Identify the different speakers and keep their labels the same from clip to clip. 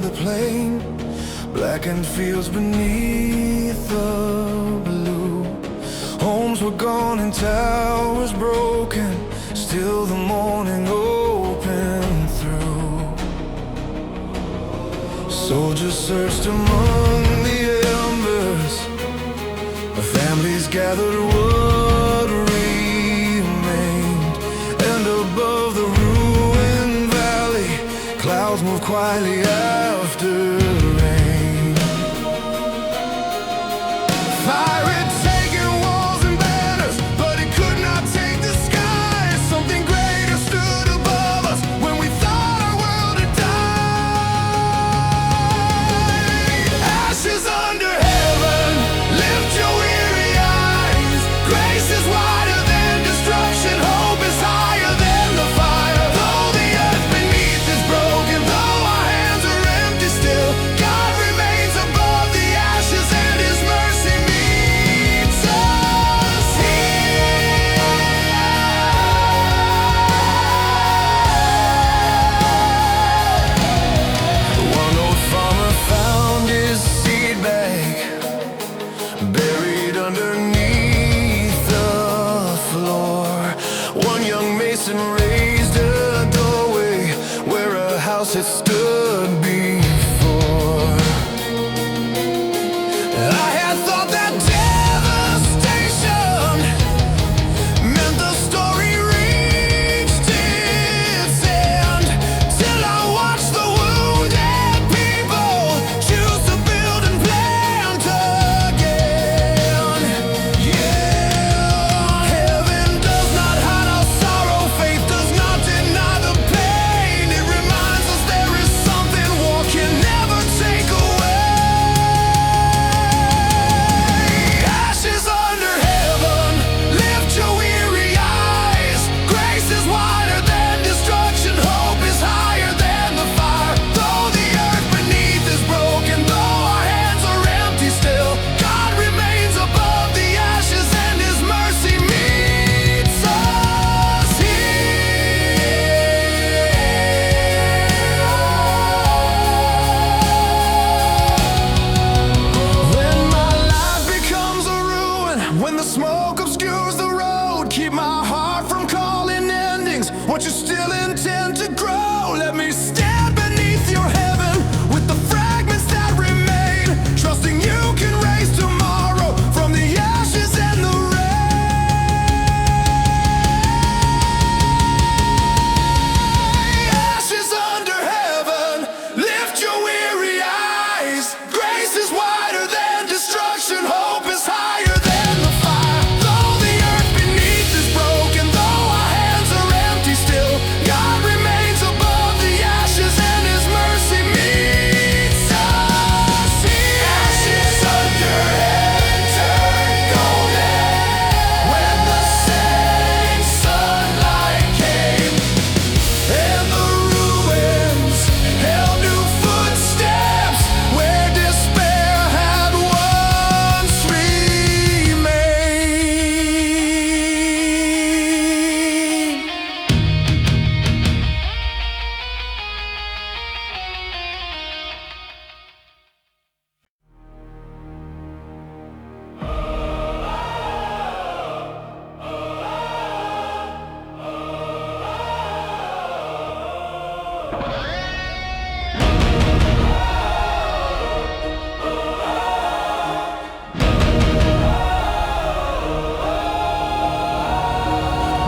Speaker 1: the plain, blackened fields beneath the blue. Homes were gone and towers broken, still the morning opened through. Soldiers searched among the embers, families gathered what remained, and above the ruined valley, clouds moved quietly after rain. Fire had taken walls and banners, but it could not take the sky. Something greater stood above us when we thought our world had died. Ashes under heaven, lift your weary eyes. Grace is wider than destruction, hope is higher than the fire. Though the earth beneath is broken, though our hands are empty still, God remains above the ashes and His mercy meets us here. One old farmer found his seed bag buried underneath the floor. One young mason raised a doorway where a house had stood before. I had thought that devastation meant the story reached its end, till I watched the wounded people choose to build and plant again. Yeah, heaven does not hide our sorrow, faith does not deny the pain. It reminds us there is something war can never take away. Ashes under heaven, lift your weary eyes. Grace is wider than destruction, hope is higher than the fire. Though the earth beneath is broken, though our hands are empty still, God remains above the ashes and His mercy meets us here. When my life becomes a ruin, when the smoke obscures the road, keep my heart from calling endings. What you still intend to grow, let me stand beneath your heaven with the fragments that remain, trusting you can raise tomorrow from the ashes and the rain. Ashes under heaven, lift your weary eyes. Grace is wider than destruction, hope is higher than the fire. Though the earth beneath is broken, though our hands are empty still, God remains above the ashes and His mercy meets us here. Ashes under heaven turn golden when the setting sunlight came, and the ruins held new footsteps where despair had once remained.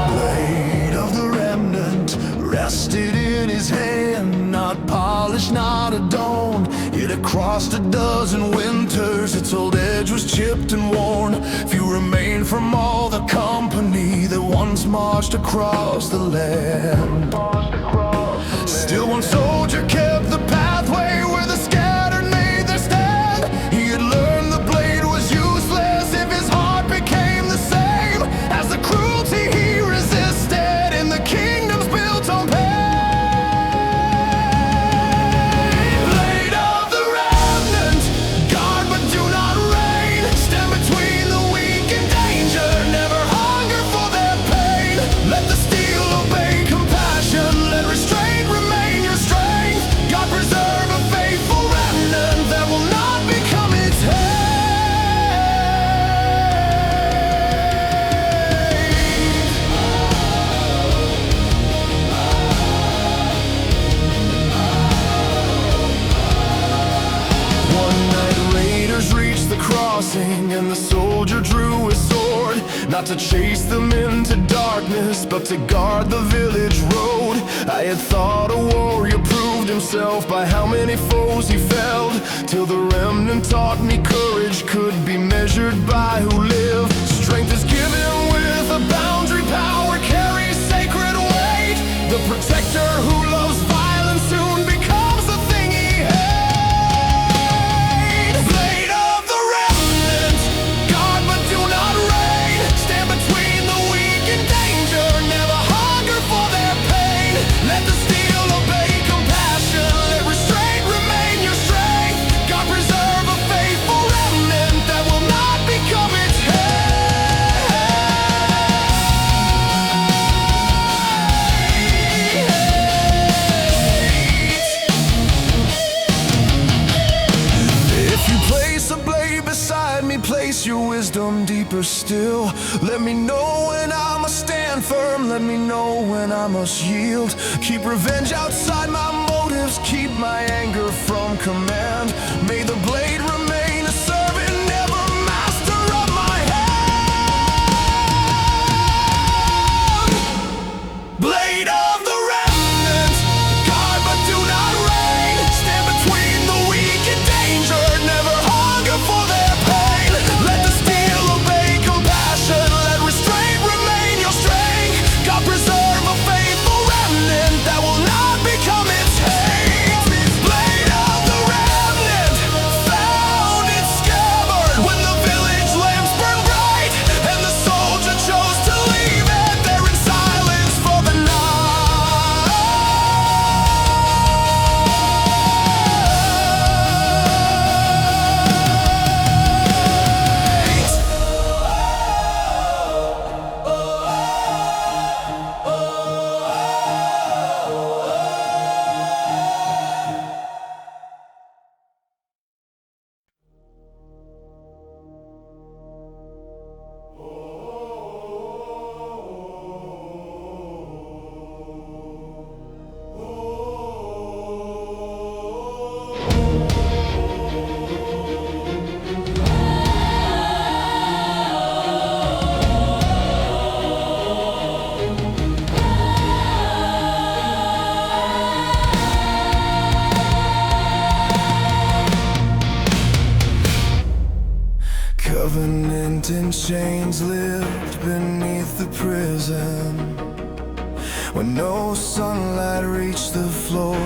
Speaker 1: Blade of the remnant rested in his hand, not polished, not adorned. It had crossed a dozen winters, its old edge was chipped and worn. Few remained from all the company that once marched across the land. Still one soldier kept the pathway where the scattered made their stand. He had learned the blade was useless if his heart became the same as the cruelty he resisted in the kingdoms built on pain. Blade of the remnant, guard but do not reign. Stand between the weak and danger, never hunger for their pain. Let the steel obey compassion, let restraint remain your strength. God preserve rising, and the soldier drew his sword, not to chase them into darkness, but to guard the village road. I had thought a warrior proved himself by how many foes he felled, till the remnant taught me courage could be measured by who lived. Strength is given with a boundary, power carries sacred weight. The protector who loves violence soon becomes the thing he hates. Blade of the remnant, guard but do not reign. Stand between the weak and danger, never hunger for their pain. Let the steel obey compassion, let restraint remain your strength. God preserve a faithful remnant that will not become its hate. If you place a blade beside me, place your wisdom deeper still. Let me know when I must stand firm, let me know when I must yield. Keep revenge outside my motives, keep my anger from command. May the blade remain a servant, never master of my hand. Blade of the remnant, guard but do not reign. Stand between the weak and danger, never hunger for their pain. Let the steel obey compassion, let restraint remain your strength. God preserve a faithful remnant that will not become its hate. Blade of the remnant, found its scabbard when the village lamps burn bright, and the soldier chose to leave it there in silence for the night. Covenant in chains lived beneath the prison, when no sunlight reached the floor.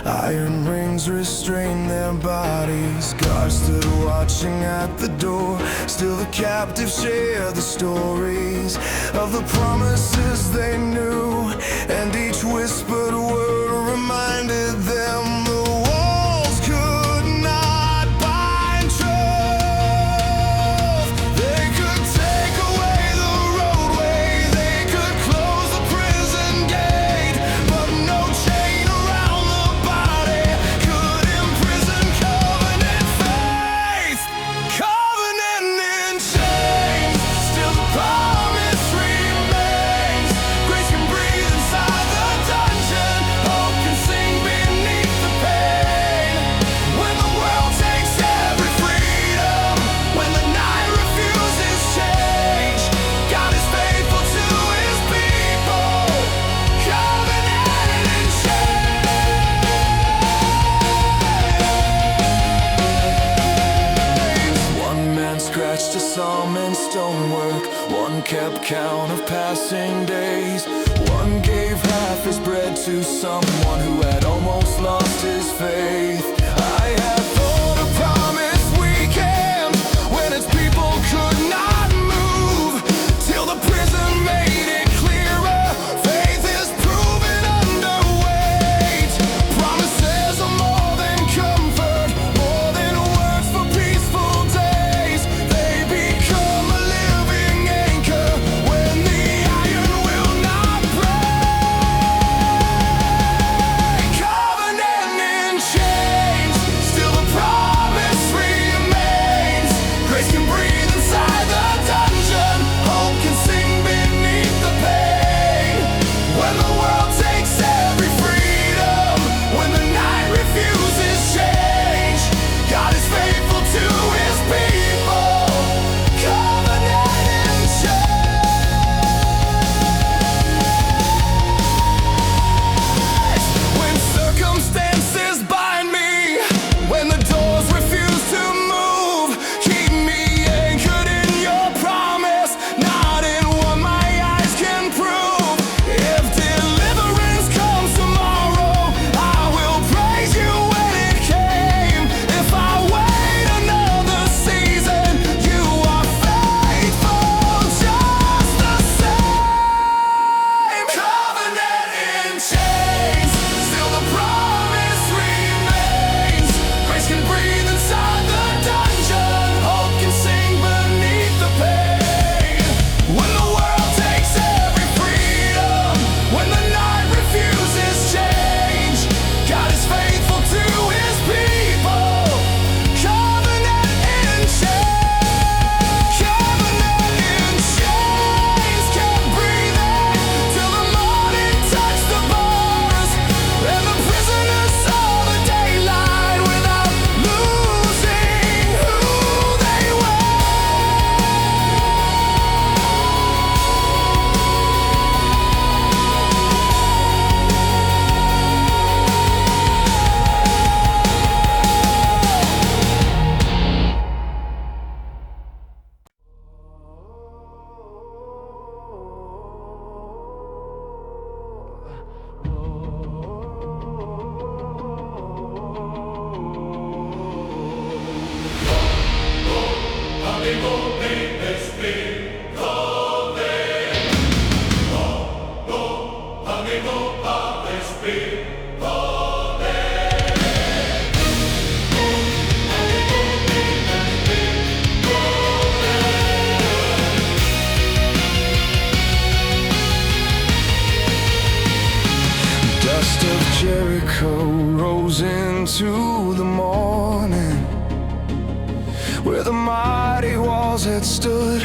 Speaker 1: Iron rings restrained their bodies. Guards stood watching at the door. Still the captives shared the stories of the promises they knew, and each whispered word reminded them the walls could not bind truth. They could take away the roadway, they could close the prison gate, but no chain around the body could imprison covenant faith. Covenant in chains, still the promise remains. Grace can breathe inside the dungeon, hope can sing beneath the pain. When the world takes every freedom, when the night refuses change, God is faithful to his people. Covenant in chains. One man scratched a psalm in stonework, one kept count of passing days, one gave half his bread to someone who had almost lost his faith. I had thought a promise weekend when its people could not move, till the prison made it clearer. Faith is proven underweight. Promises are more than comfort, more than words for peaceful days. They become a living anchor when the iron will not break. Covenant walls had stood,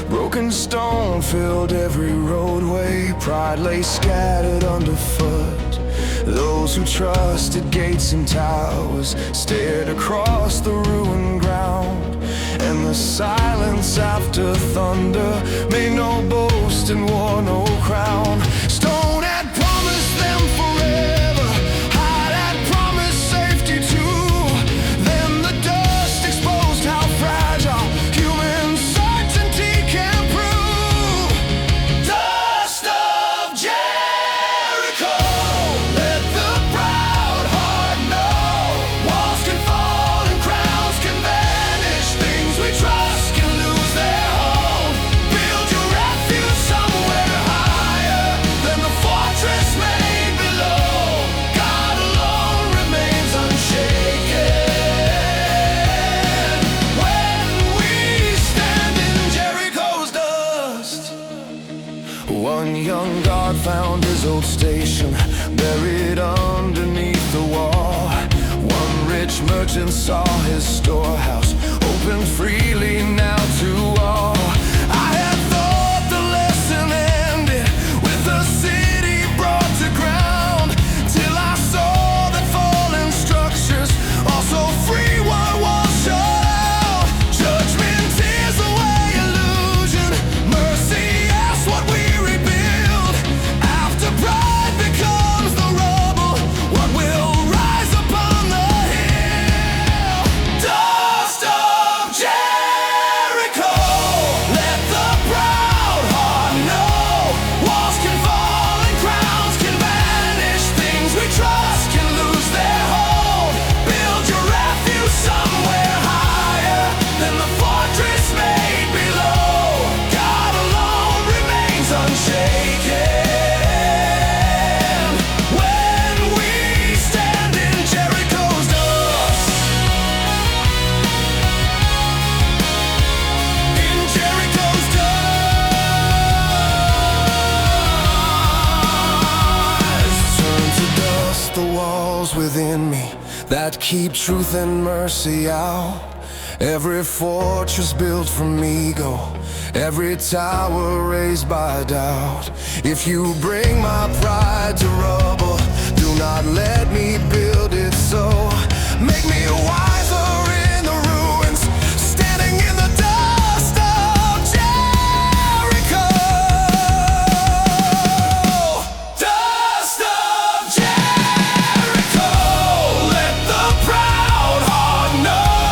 Speaker 1: broken stone filled every roadway. Pride lay scattered underfoot. Those who trusted gates and towers stared across the ruined ground. And the silence after thunder made no boast and wore no crown. Stone had promised them forever, hide had promised safety too. Then the dust exposed how fragile human certainty can prove. Dust of Jericho, let the proud heart know. Walls can fall and crowns can vanish. Things we trust can lose their hold. Build your refuge somewhere higher than the fortress made below. God alone remains unshaken. When we stand in Jericho's dust. One young guard found his old station buried underneath the wall. One rich merchant saw his storehouse open freely now to all. I had thought the lesson ended with the city brought to ground, till I saw that fallen structures also free what was shut out. Judgment tears away illusion, mercy asks what we rebuild. After pride becomes the rubble, what will rise upon the hill? Dust of Jericho, let the proud heart know. Walls can fall and crowns can vanish. Things we trust can lose their hold. Build your refuge somewhere higher than the fortress made below. God alone remains unshaken. When we stand in Jericho's dust. In Jericho's dust. Turn to dust the walls within me that keep truth and mercy out. Every fortress built from ego, every tower raised by doubt. If you bring my pride to rubble, do not let me build it so. Make me wiser in the ruins, standing in the dust of Jericho. Dust of Jericho, let the proud heart know.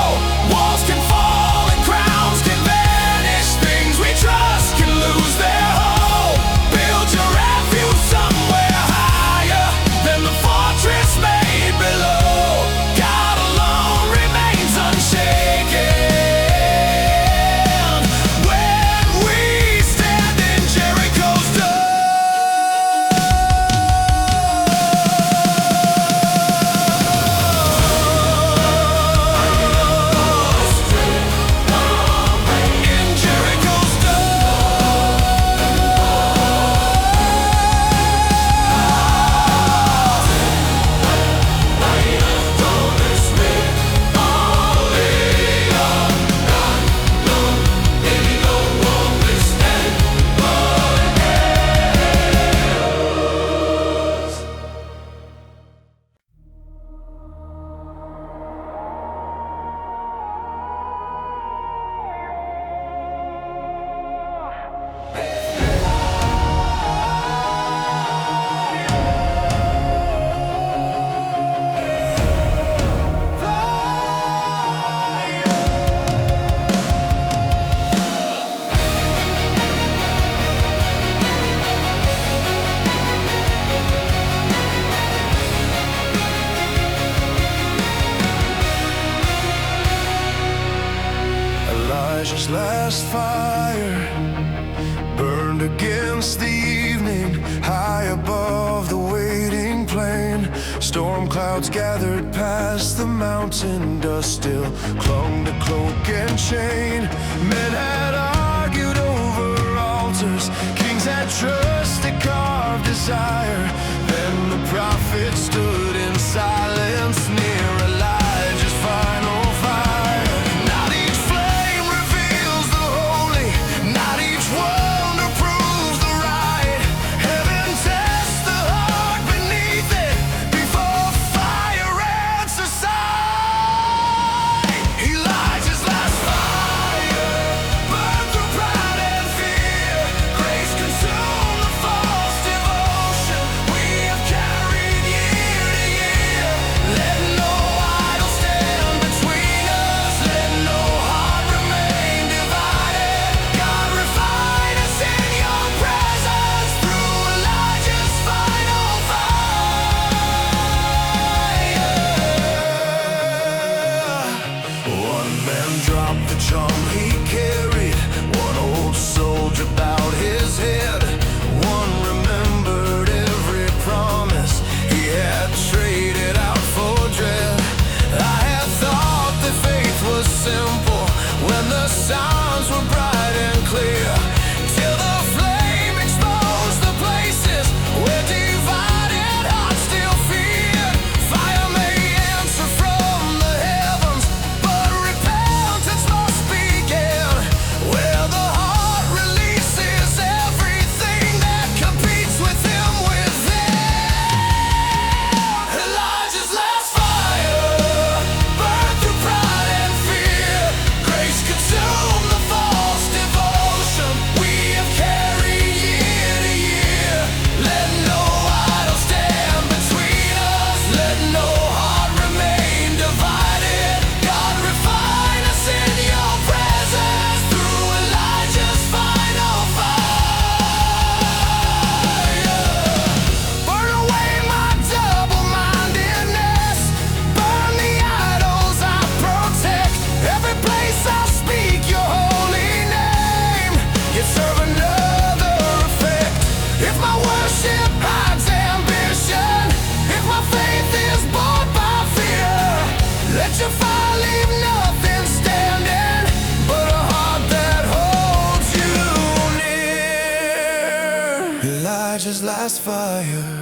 Speaker 1: Walls can fall and crowns can vanish. Things we trust can lose their hold. Build your refuge somewhere higher than the fortress made below. God alone remains unshaken. When we stand in Jericho's dust. In Jericho's Elijah's last fire burned against the evening, high above the waiting plain. Storm clouds gathered past the mountain, dust still clung to cloak and chain. Men had argued over altars, kings had trusted carved desire. Then the prophet stood in silence near Elijah's final fire. Not each flame reveals the Man dropped the charm he carried. One old soldier bowed his head. One remembered every promise he had traded out for dread. I had thought that faith was simple when the signs were bright and clear, till the flame exposed the places where divided hearts still feared. Fire may answer from the heavens, but repentance must begin where the heart releases everything that competes with him within. Elijah's last fire burned through pride and fear. Grace consumed the false devotion we have carried year to year. Let no idol stand between us. Let no heart remain divided. God, refine us in your presence through Elijah's final fire. Burn away my double-mindedness. Burn the idols I protect. Every place I speak your holy name, yet serve another effect. If my worship hides ambition, if my faith is bought by fear, let your fire leave nothing standing but a heart that holds you near. Elijah's last fire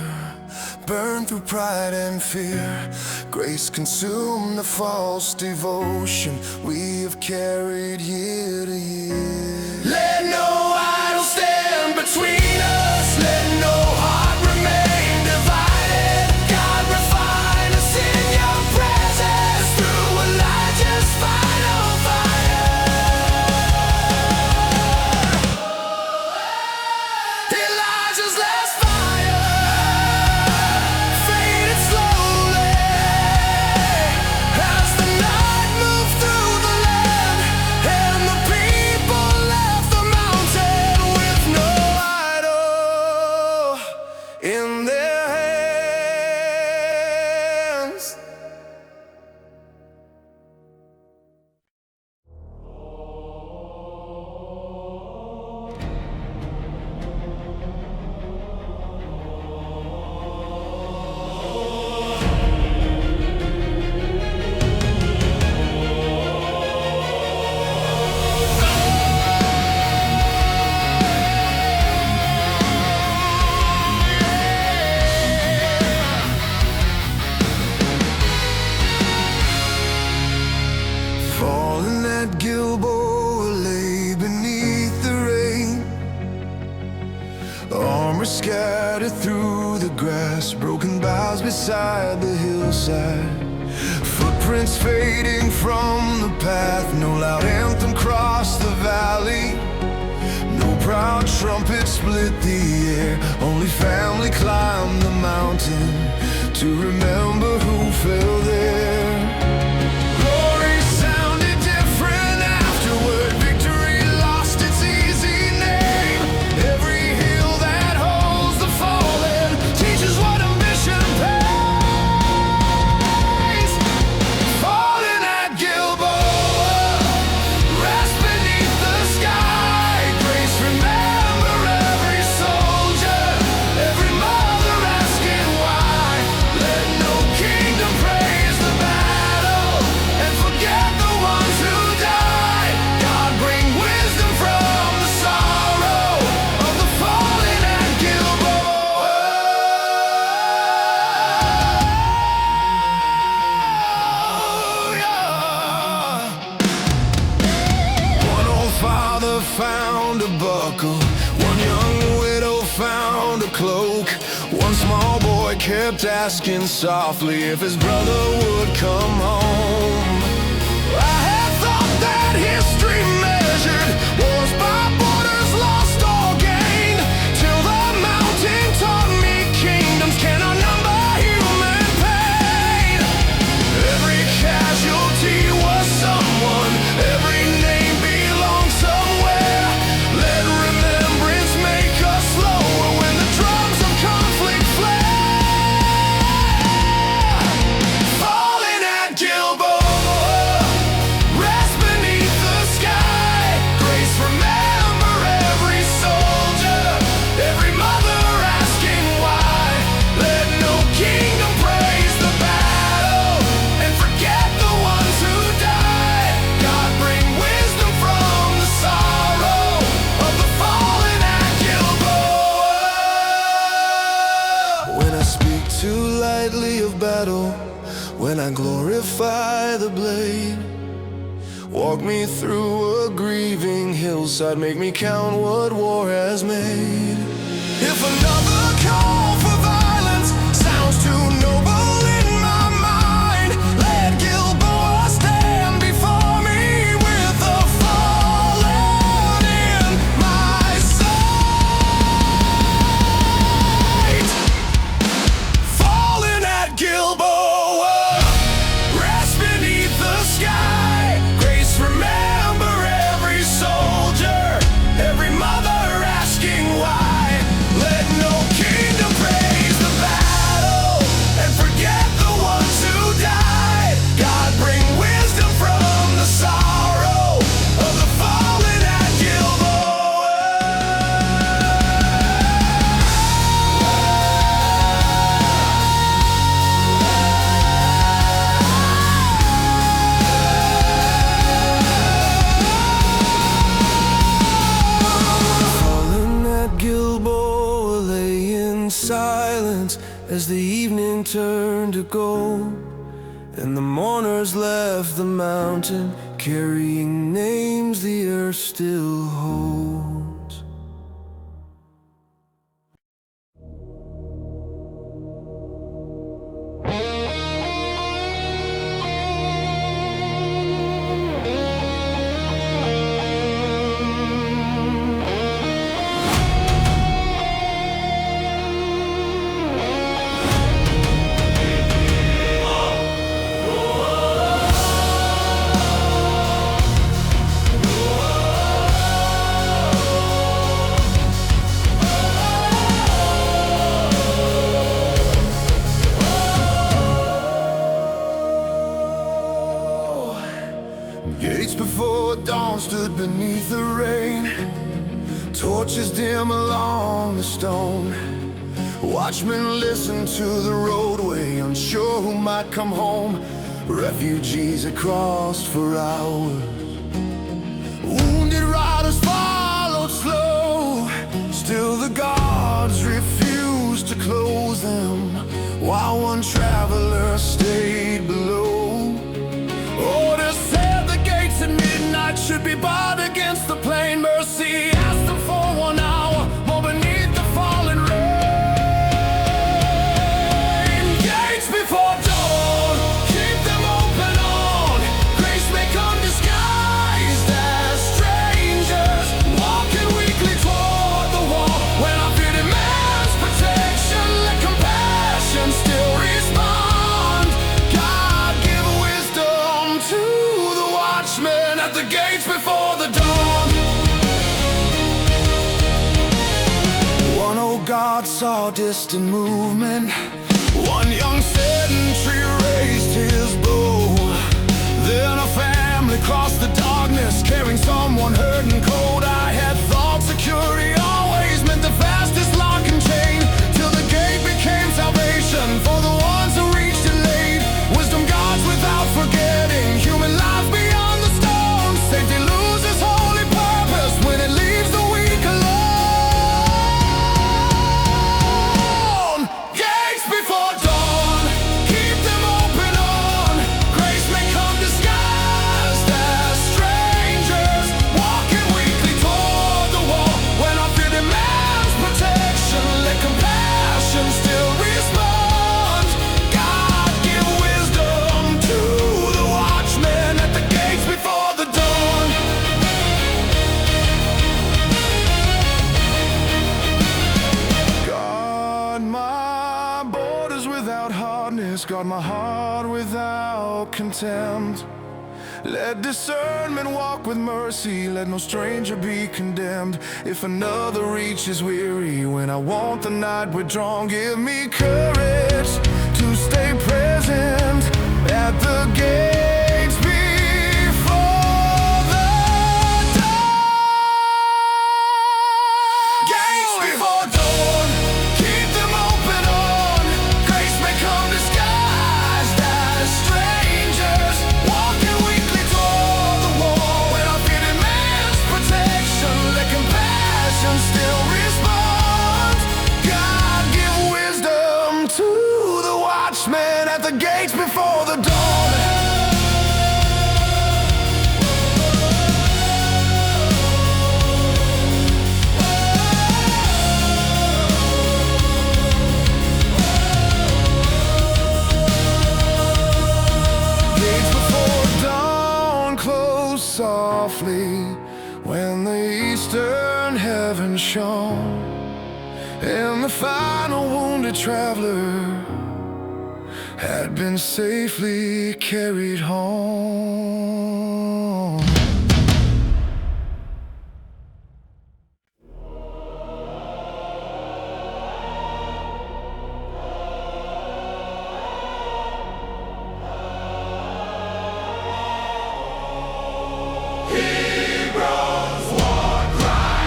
Speaker 1: burned through pride and fear. Grace consumed the false devotion we have carried year to year. Let no idol stand between us. Let no heart remain divided. God, refine us in your presence through Elijah's final fire. Elijah's last fire faded slowly as the night moved through the land, and the people left the mountain with no idol in their hands. Fallen at Gilboa lay beneath the rain. Armor scattered through the grass, broken boughs beside the hillside. Footprints fading from the path, no loud anthem crossed the valley. No proud trumpet split the air, only family climbed the mountain to remember who fell there. Glory sounded different afterward. Victory lost its easy name. Every hill that holds the fallen teaches what ambition pays. Fallen at Gilboa, rest beneath the sky. Grace, remember every soldier, every mother asking why. Let no kingdom praise the battle and forget the ones who died. God, bring wisdom from the sorrow of the fallen at Gilboa. One old father found a buckle, one young widow found a cloak. One small boy kept asking softly if his brother would come home. I had thought that history measured wars by borders lost or gained, till the mountain taught me kingdoms cannot number human pain. Every casualty was someone, every name belonged somewhere. Let remembrance make us slower when the drums of conflict flare. Falling at Gilboa. by the blade. Walk me through a grieving hillside, make me count what war has made. If another call for violence sounds too noble in my mind, let Gilboa stand before me with the fallen in my sight. Fallen at Gilboa, rest beneath the sky. Grace, remember every soldier, every mother asking why. Let no kingdom praise the battle and forget the ones who died. God, bring wisdom from the sorrow of the fallen at Gilboa. Fallen at Gilboa lay in silence as the evening turned to gold, and the mourners left the mountain carrying names the earth still holds. Gates before dawn stood beneath the rain, torches dim along the stone. Watchmen listened to the roadway, unsure who might come home. Refugees had crossed for hours. Wounded riders followed slow, still the guards refused to close them, while one traveler stayed below. Orders said the gates at midnight should be barred against the plain. Mercy asked them for 1 hour more beneath the fallen rain. Gates before dawn, keep them open on. Grace may come disguised as strangers, walking weakly toward the wall. When our fear demands protection, let compassion still respond. God, give wisdom to the watchmen at the gates before the dawn. One old guard saw distant movement. One young sentry raised his bow. Then a family crossed the darkness, carrying someone hurt and cold. I had thought security always meant the fastest lock and chain, till the gate became salvation for the ones who reached it late. Wisdom guards without forgetting human life beyond the stone. Safety loses holy purpose when it leaves the weak alone. Gates before dawn, keep them open on. Grace may come disguised as strangers, walking weakly toward the wall. When our fear demands protection, let compassion still respond. God, give wisdom to the watchmen at the gates before the dawn. Guard my borders without hardness, guard my heart without contempt. Let discernment walk with mercy, let no stranger be condemned. If another reaches weary when I want the night withdrawn, give me courage to stay present at the gates before the dawn. Gates before dawn, keep them open on. Grace may come disguised as strangers, walking weakly toward the wall. When our fear demands protection, let compassion still respond. God, give wisdom to the watchmen at the gates before the dawn. softly when the eastern heaven shone, and the final wounded traveler had been safely carried home.
Speaker 2: HEBRON'S war cry.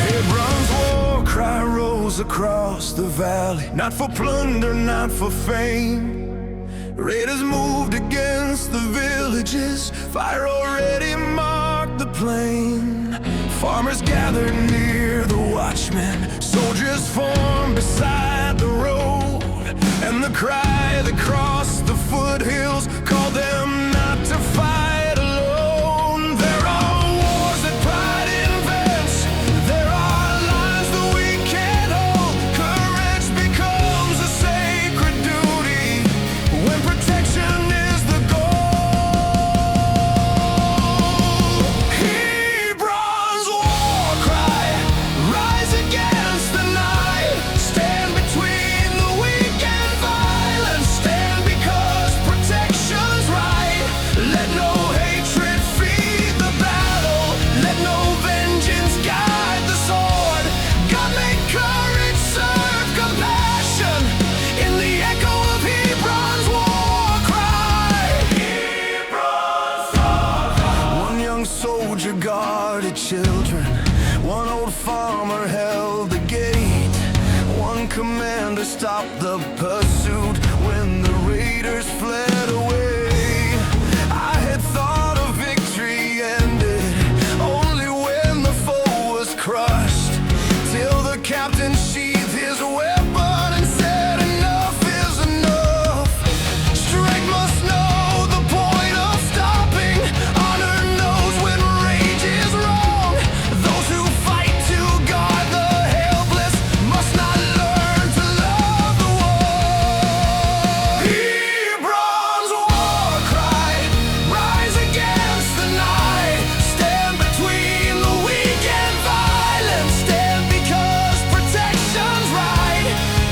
Speaker 1: Hebron's war cry rose across the valley, not for plunder, not for fame. Raiders moved against the villages, fire already marked the plain. Farmers gathered near the watchmen, soldiers formed beside the road, and the cry that crossed the foothills called them not to fight alone. There are wars that pride invents, there are lines that we can't hold. Courage becomes a sacred duty when protection is the goal. Hebron's war cry, rise against the night, stand between the weak and violent, stand because protection's right. Let no hatred feed the battle, let no vengeance guide the sword. God make courage serve compassion in the echo of Hebron's war cry.
Speaker 2: HEBRON'S war cry.
Speaker 1: One young soldier guarded children, one old farmer held the gate, one commander stopped the pursuit when the raiders fled away. I had thought a victory ended only when the foe was crushed, till the captain sheathed his weapon and said enough is enough. Strength must know the point of stopping, honor knows when rage is wrong. Those who fight to guard the helpless must not learn to love the war. Hebron's war cry, rise against the night, stand between the weak and violent, stand because protection's right.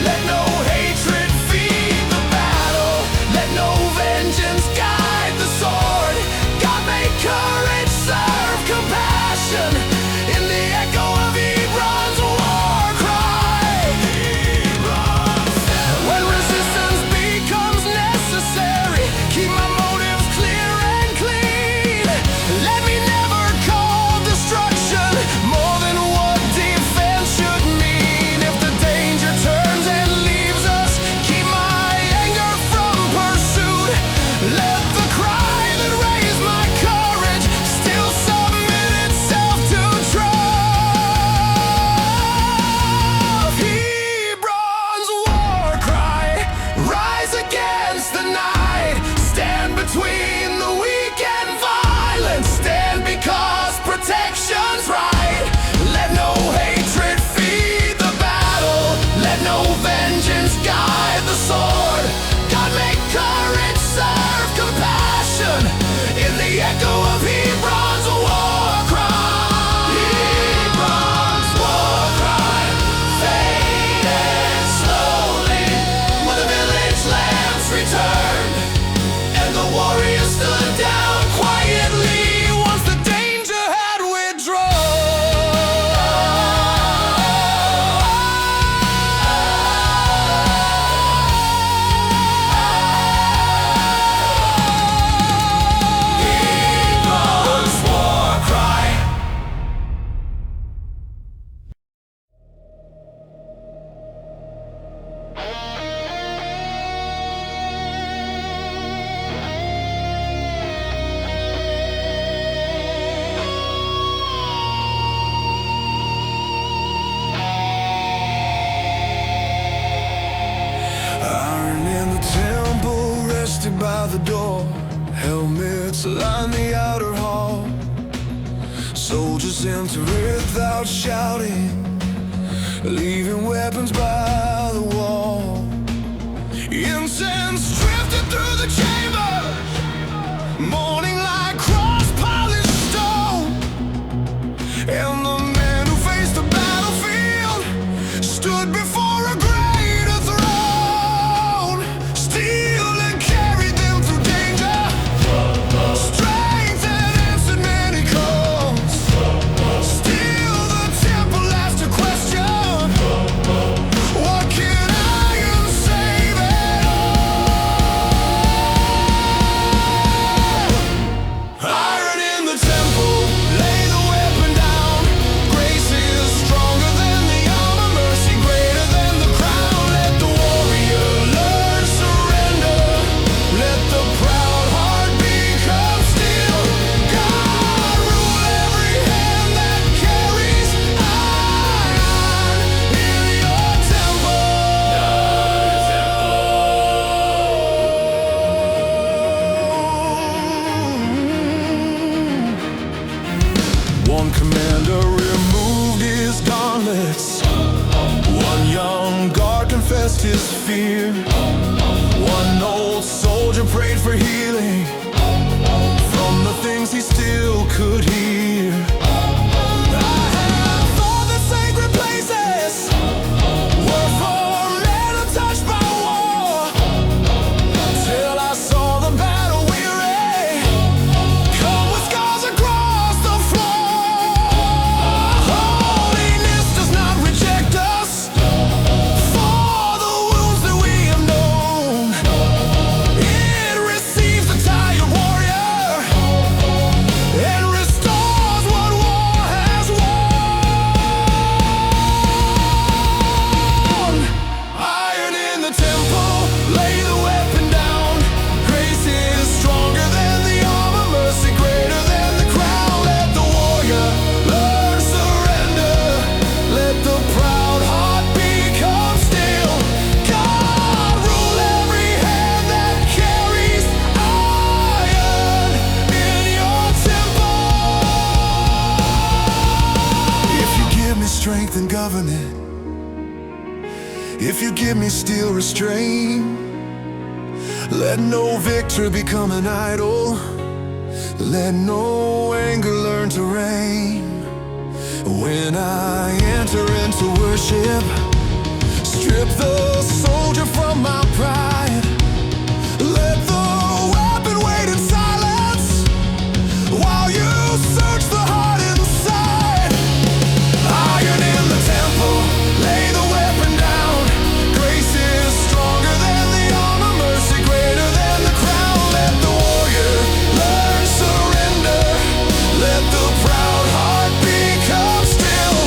Speaker 1: Let no hatred feed the battle, let no vengeance guide the sword. God make courage serve compassion in the echo of Hebron's war cry. When resistance becomes necessary, keep my motives clear and clean. Let me never call destruction more than what defense should mean. If the danger turns and leaves us, keep my anger from pursuit. Let the cry that raised my courage still submit itself to trust. Hebron's war cry, rise against the night, stand between the weak and violent, stand because protection's right. Let no hatred feed the battle, let no vengeance guide the sword. God make courage serve compassion in the echo of Hebron's war cry. Hebron's war cry faded slowly when the village lamps returned, and the warriors stood down quietly once the danger had withdrawn. Hebron's war cry. Iron in the temple rested by the door, Helmets line the outer hall. Soldiers enter without shouting, leaving weapons by the wall. Incense drifted through the chamber, morning like cross-polished stone. And the men who faced the battlefield stood before a greater throne. Steel and carried them through danger, strength and answered many calls. Still the temple asked a question: what can iron save it all? Iron in the temple, lay the weapon down. Grace is stronger than the armor, mercy greater than the crown. Let the warrior learn surrender, let the proud heart become still. God rule every hand that carries iron in your temple. One commander removed his gauntlets. One young guard confessed his fear. One old soldier prayed for healing from the things he still could hear. I have thought that sacred places were for men untouched by war, till I saw the battle weary come with scars across the floor. Holiness does not reject us for the wounds that we have known. It receives the tired warrior and restores what war has won. Iron in the temple, lay the weapon down. Grace is stronger than the armor, mercy greater than the crown. Let the warrior learn surrender, let the proud heart become still. God rule every hand that carries iron in your temple. If you give me strength and govern it, if you give me steel restraint, let no victory become an idol, let no anger learn to reign. When I enter into worship, strip the soldier from my pride. Let the weapon wait in silence while you search the heart inside. Iron in the temple, lay the weapon down. Grace is stronger than the armor, mercy greater than the crown. Let the warrior learn surrender, let the proud heart become still.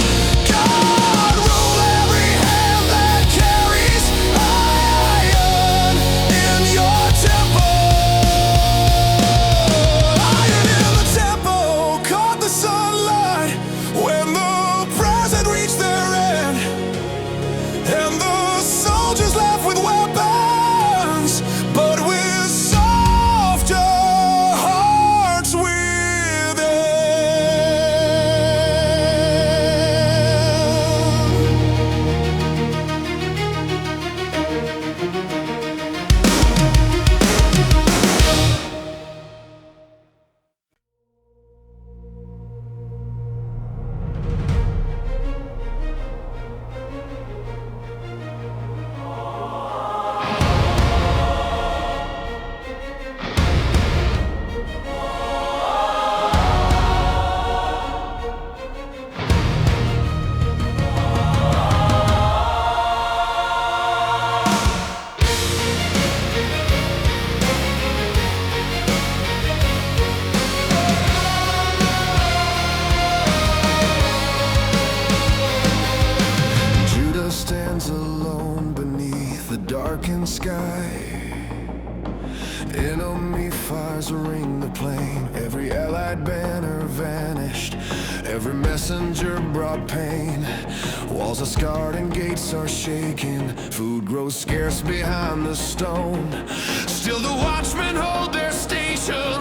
Speaker 1: God rule every hand that carries iron in your temple. Iron in the temple caught the sunlight when the present reached their end, and the soldiers left with weapons, but with softer hearts within. Judah stands alone beneath the darkened sky. Enemy fires ring the plain. Every allied banner vanished, every messenger brought pain. Walls are scarred and gates are shaken. Food grows scarce behind the stone. Still the watchmen hold their station,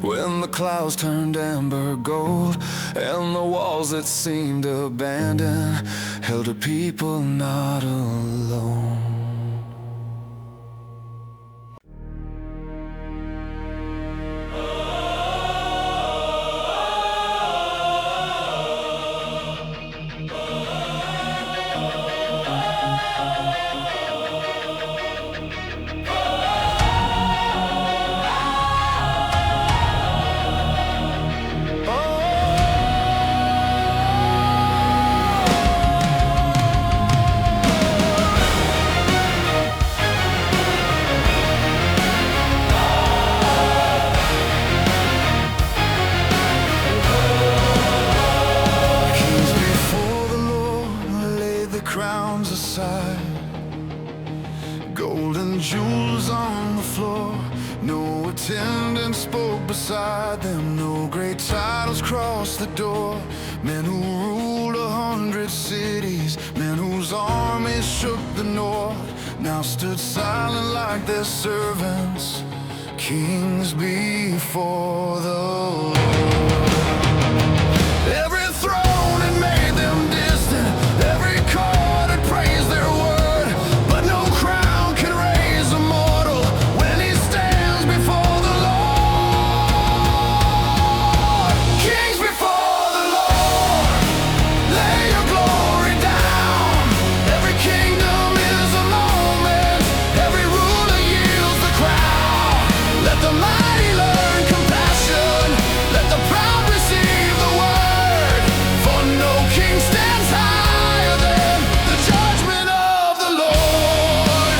Speaker 1: when the clouds turned amber gold, and the walls that seemed abandoned held a people not alone. Crowns aside, golden jewels on the floor. No attendant spoke beside them, no great titles crossed the door. Men who ruled 100 cities, men whose armies shook the north, now stood silent like their servants, kings before the Lord. Every throne had made them distant, every court had praised their word, but no crown can raise a mortal when he stands before the Lord. Kings before the Lord, lay your glory down. Every kingdom is a moment, every ruler yields the crown. Let the mighty learn compassion, let the proud receive the word, for no king stands higher than the judgment of the Lord.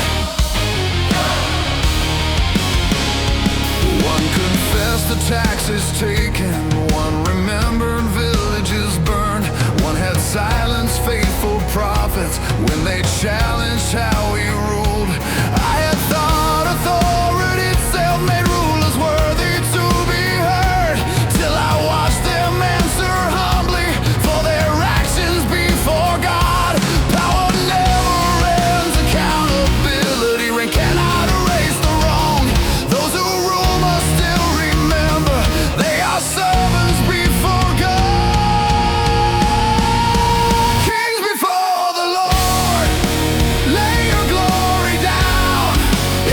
Speaker 1: One confessed the taxes taken, one remembered villages burned, one had silenced faithful prophets when they challenged how he ruled. I had thought authority itself made rulers worthy to be heard, till I watched them answer humbly for their actions before God. Power never ends, accountability cannot erase the wrong. Those who rule must still remember they are servants before God. Kings before the Lord, lay your glory down.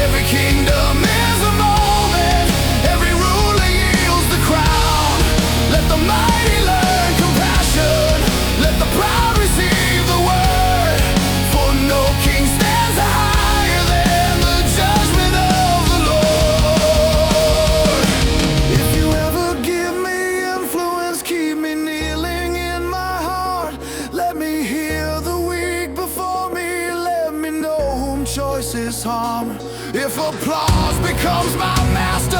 Speaker 1: Every kingdom is a moment, every ruler yields the crown. Let the mighty learn compassion, let the proud receive the word, for no king stands higher than the judgment of the Lord. If you ever give me influence, keep me kneeling in my heart. Let me hear the weak before me, let me know whom choice is harm. If applause becomes my master,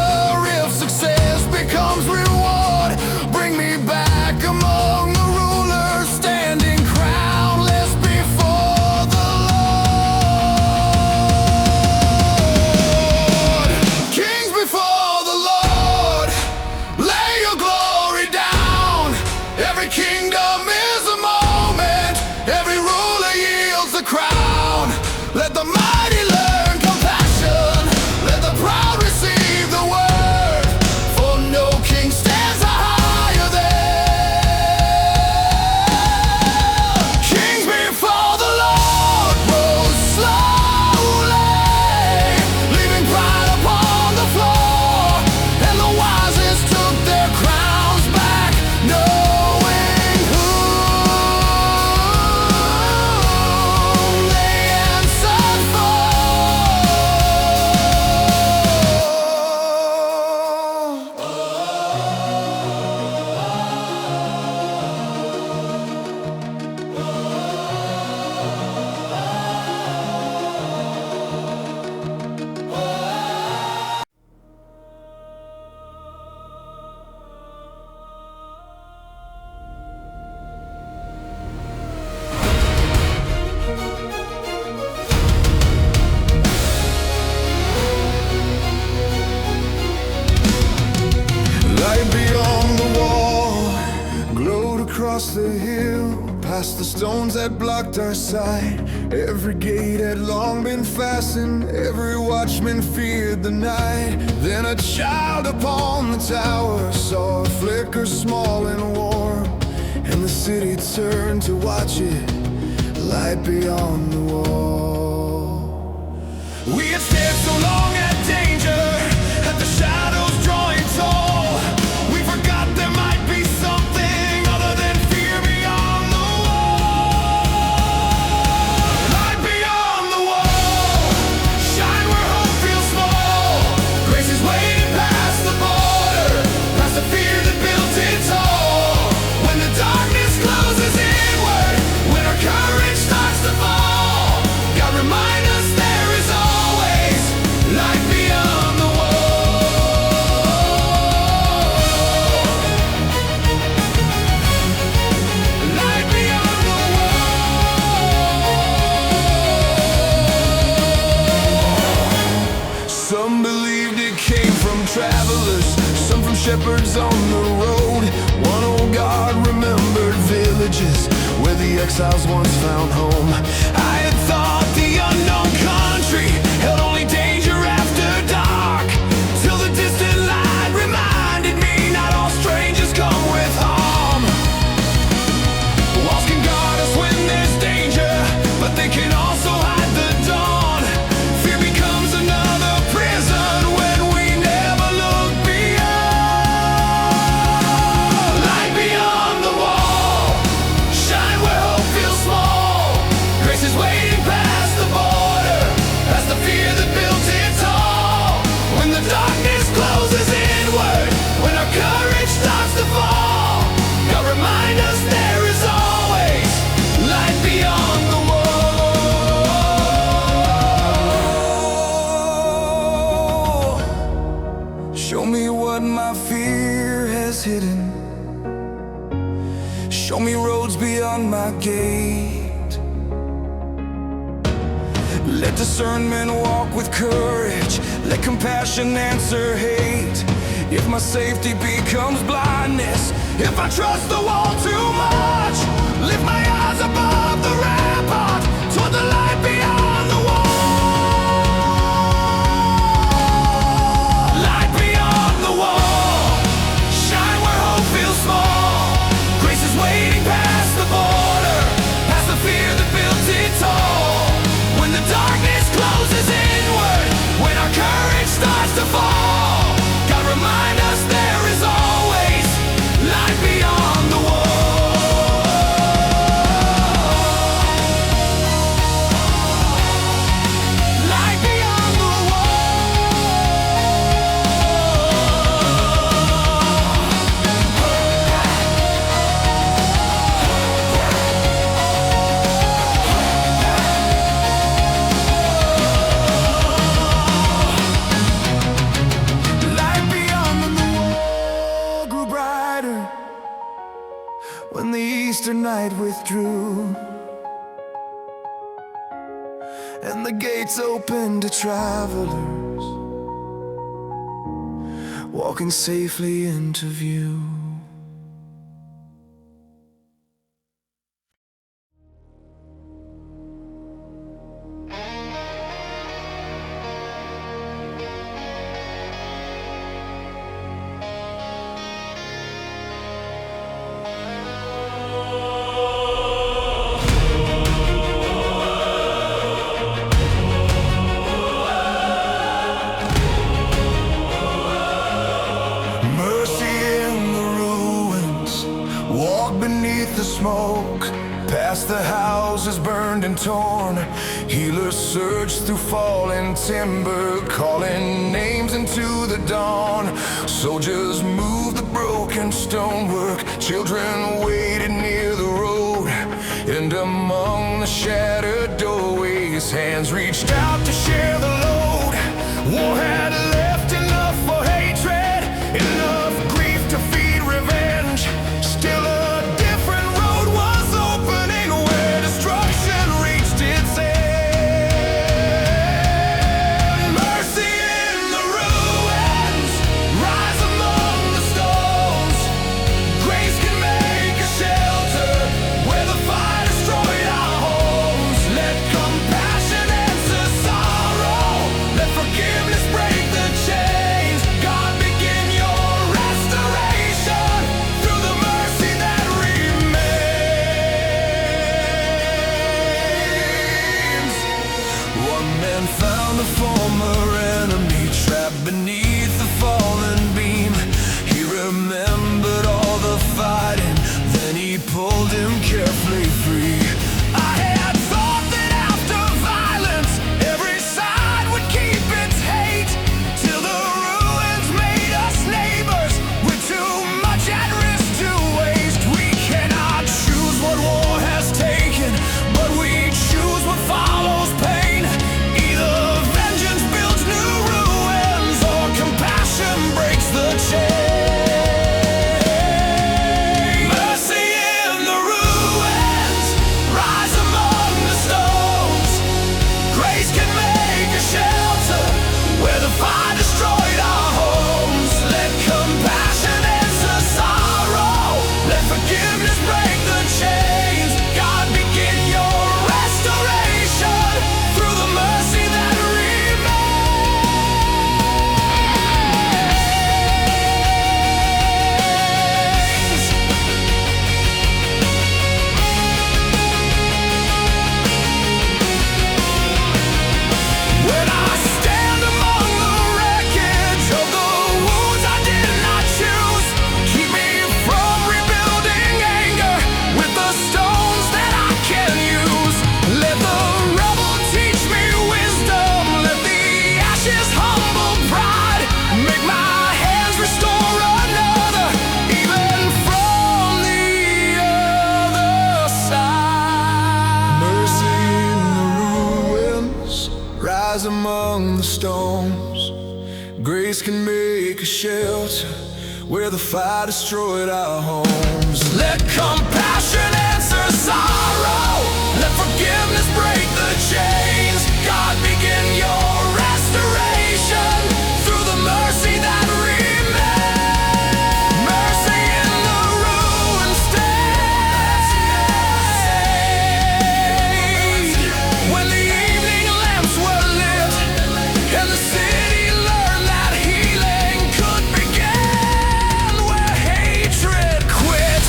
Speaker 1: if success becomes reward, bring me back among the rulers, standing crownless before the Lord. Kings before the Lord, lay your glory down. Every kingdom is a moment, every ruler yields the crown. Let the mighty learn compassion, let the proud receive the the stones that blocked our sight. Every gate had long been fastened, every watchman feared the night. Then a child upon the tower saw a flicker small and warm, and the city turned to watch it, light beyond the wall. We had stared so long at danger, at the shadows drawing tall. We forgot there might be something other than fear beyond the wall. Light beyond the wall, shine where hope feels small. Grace is waiting past the border, past the fear that built it tall. When the darkness closes inward, when our courage starts to fall, God remind us there is always light beyond the wall. Light beyond the wall. Some believed it came from travelers, some from shepherds on the road. One old God remembered villages where the exiles once found home. I had thought the unknown country held only danger after dark, till the distant light reminded me not all strangers come with harm. Walls can guard us when there's danger, but they can also hide the dawn. Fear becomes another prison when we never look beyond. Light beyond the wall, shine where hope feels small. Grace is waiting past the border, past the fear that built it tall. When the darkness closes inward, when our courage starts to fall, God remind us there is always light beyond the wall. Show me what my fear has hidden, show me roads beyond my gate. Let discernment walk with courage, let compassion answer hate. If my safety becomes blindness, if I trust the wall too much, lift my eyes above the rampart toward the light beyond the wall. Light beyond the wall, shine where hope feels small. Grace is waiting past the border, past the fear that built it tall. When the darkness closes inward, when our courage starts to fall, God remind us there is always light beyond the wall. Light beyond the Light beyond the wall grew brighter when the Easter night withdrew, and the gates opened to travelers walking safely into view. Mercy in the ruins, walk beneath the smoke, past the houses burned and torn. Healers surge through fallen timber, calling names into the dawn. Soldiers move the broken stonework, children waited near the road, and among the shattered doorways, hands reached out to share the load. War had left enough for hatred, enough grief to feed revenge. Still a different road was opening where destruction reached its end. Mercy in the ruins, rise among the stones. Grace can make a shelter where the fire shelter where the fire destroyed our homes. Let compassion answer sorrow. Let forgiveness break the chains. God, begin your restoration through the mercy that remains. Mercy in the ruined state. When the evening lamps were lit and the city learned that healing could begin where hatred quit.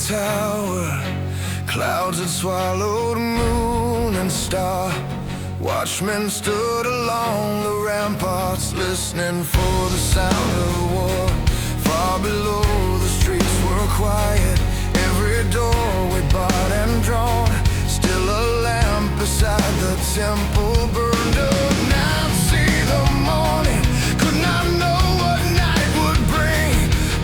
Speaker 1: Tower, clouds had swallowed moon and star. Watchmen stood along the ramparts, listening for the sound of war. Far below, the streets were quiet, every doorway barred and drawn. Still a lamp beside the temple burned up. Now see the morning, could not know what night would bring,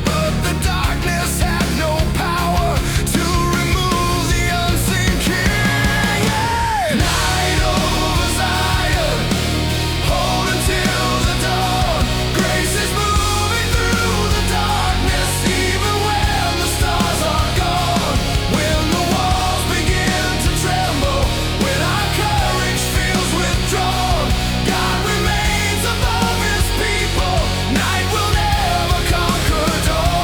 Speaker 1: but the darkness had no power to remove the unseen king. Night over Zion, hold until the dawn. Grace is moving through the darkness, even when the stars are gone. When the walls begin to tremble, when our courage feels withdrawn, God remains above his people. Night will never conquer dawn.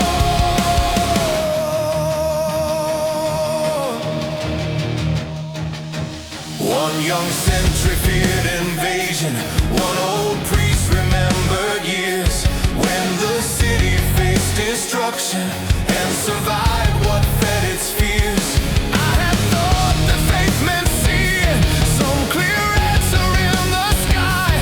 Speaker 1: One young sentry feared invasion. One old priest remembered years when the city faced destruction and survived what fed its fears. I had thought that faith meant seeing some clear answer in the sky,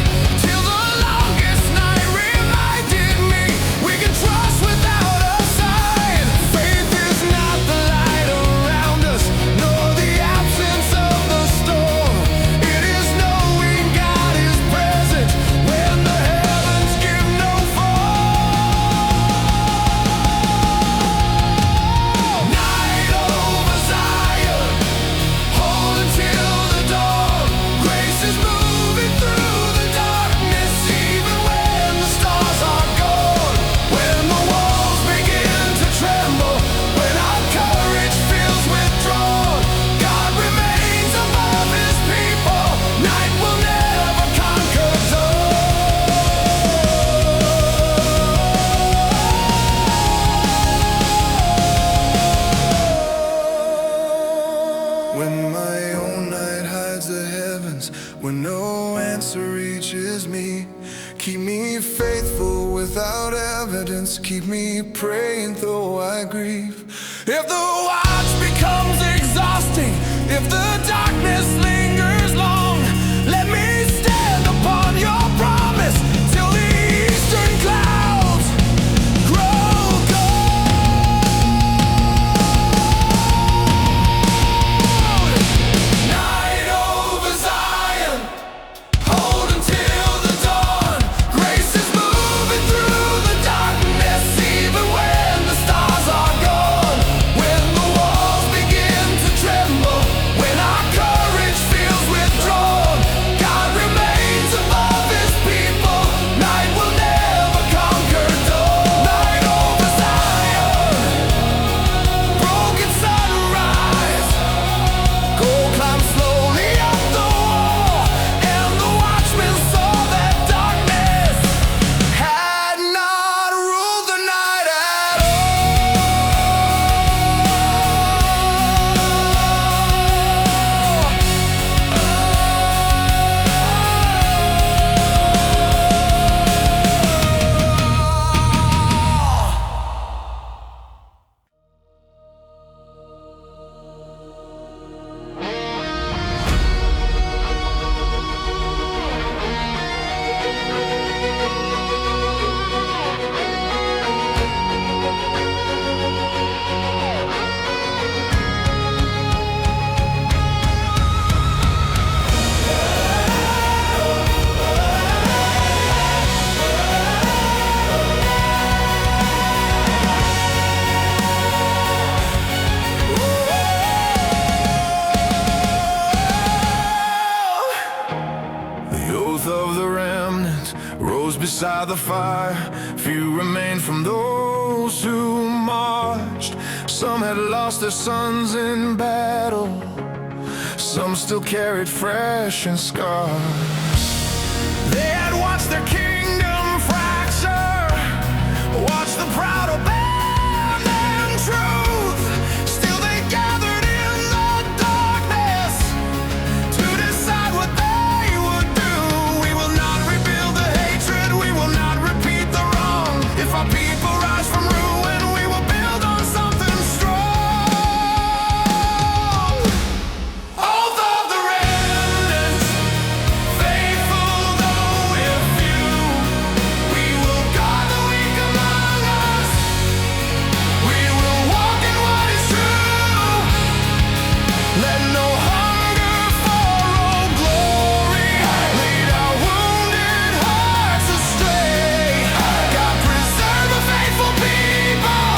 Speaker 1: till the longest night reminded me we can trust without a sign. Faith is not the light around us, nor the absence of the storm. It is knowing God is present when the heavens give no fall. Night over Zion, hold until the dawn. Grace is moving through the darkness, even when the stars are gone. When the walls begin to tremble, when our courage feels withdrawn, God remains above his people. Night will never conquer dawn. When my own night hides the heavens, when no answer reaches me, keep me faithful without evidence, keep me praying though I grieve. If the watch becomes exhausting, if the darkness lingers long, let me stand upon your promise till the eastern clouds grow gold. Night over Zion, hold until the dawn. Grace is moving through the darkness, even when the stars are gone. When the walls begin to tremble, when our courage feels inside the fire. Few remained from those who marched. Some had lost their sons in battle. Some still carried fresh and scars. They had watched their kingdom fracture, watched the proud abandon truth. Still they gathered in the darkness to decide what they would do. We will not rebuild the hatred, we will not repeat the wrong. If our people rise from ruin, we will build on something strong. Oath of the remnant, faithful though we're few, we will guard the weak among us. We will walk in what is true. Let no hunger for old glory lead our wounded hearts astray. God preserve a faithful people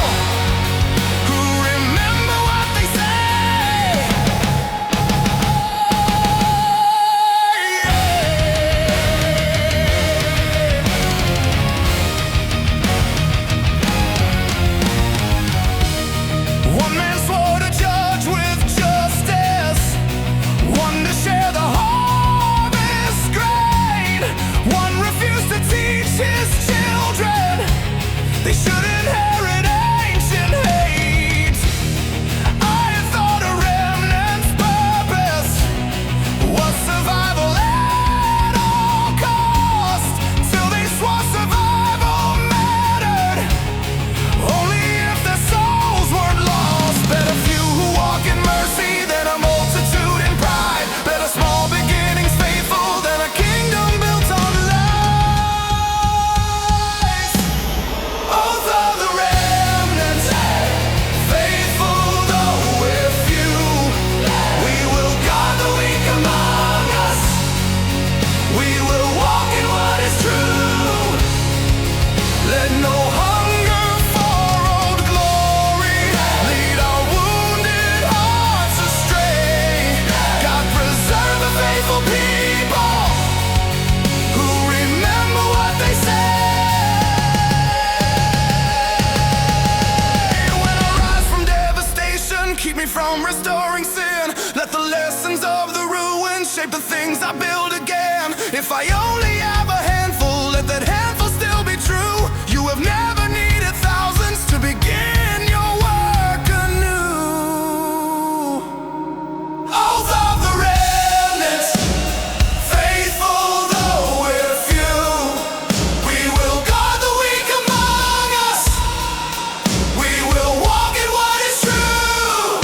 Speaker 1: who remember what they say. One man swore to judge with justice, one to share the harvest grain, one refused to teach his children they should inherit ancient hate. I thought a remnant's purpose was survival at all cost, till they swore survival mattered only if their souls weren't lost. Better few who walk in mercy than a multitude in pride. Better small beginnings faithful than a kingdom built on lies. Oath of the remnant, faithful though we're few, we will guard the weak among us. We will walk in what is true. Let no hunger for old glory lead our wounded hearts astray. God preserve a faithful people who remember what they say. When I rise from devastation, keep me from restoring sin. Let the lessons of the ruins shape the things I build again. If I only have a handful, let that handful still be true. You have never needed thousands to begin your work anew. Oath of the remnant, faithful though we're few, we will guard the weak among us. We will walk in what is true.